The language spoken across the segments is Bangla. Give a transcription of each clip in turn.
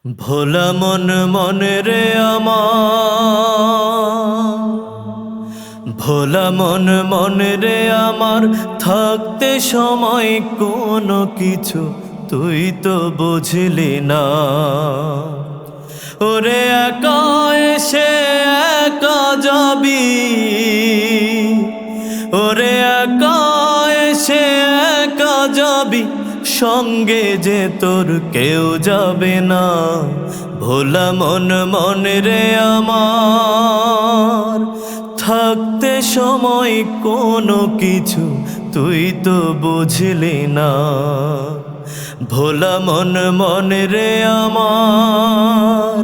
ভোলা মন মনে রে আমার, ভোলা মন মনে রে আমার, থাকতে সময় কোনো কিছু তুই তো বুঝলি না। ওরে একা এসে একা যাবি, ওরে একা এসে একা যাবি, সঙ্গে যে তোর কেউ যাবে না। ভোলা মন মনে রে আমার, থাকতে সময় কোনো কিছু তুই তো বুঝলি না। ভোলা মন মনে রে আমার,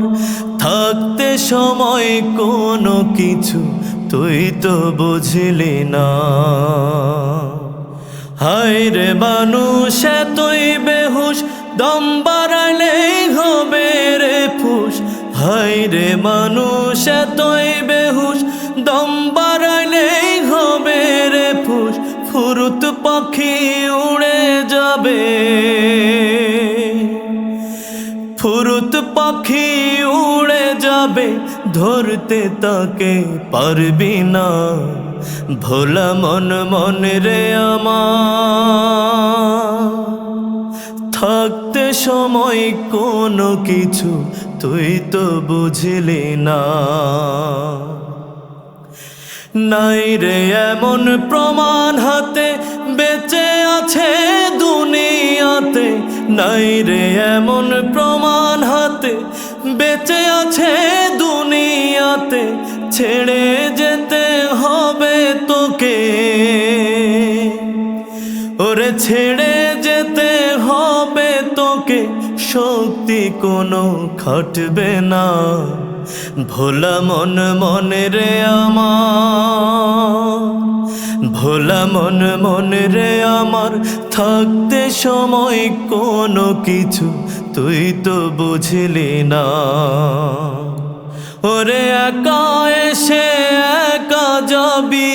থাকতে সময় কোনো কিছু তুই তো বুঝলি না। হায় রে মানুষ তুই বেহুশ, দম বাড়ালেই হবে রে ফুস। হায় রে মানুষ তুই বেহুশ, দম বাড়ালেই হবে রে ফুস। ফুরুত পাখি উড়ে যাবে, ফুরুত পাখি উড়ে যাবে, ধরতে তাকে পারবি না। ভোলা মন মনে রে আমার, থাকতে সময় কোনো কিছু তুই তো বুঝলি না। নাই রে এমন প্রমাণ হাতে বেঁচে আছে দুনিয়াতে, নাই রে এমন প্রমাণ হাতে বেঁচে আছে দুনিয়াতে, ছেড়ে যেতে হবে তোকে। ওরে ছেড়ে যেতে হবে তোকে, শক্তি কোনো খাটবে না। ভোলা মন মনে রে আমার, ভোলা মন মনে রে আমার, থাকতে সময় কোনো কিছু তুই তো বুঝলি না। ওরে একা এসে একা যাবি,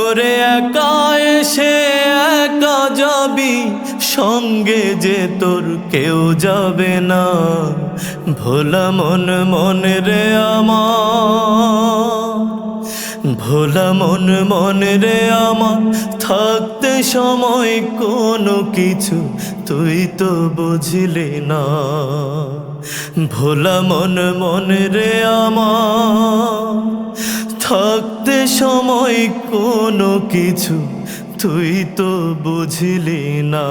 ওরে একা এসে একা যাবি, সঙ্গে যে তোর কেউ যাবে না। ভোলা মন মনে রে আমার, ভোলা মন মনে রে আমার, থাকতে সময় কোনো কিছু তুই তো বুঝলি না। ভোলা মন মনে রে আমার, থাকতে সময় কোনো কিছু তুই তো বুঝলি না।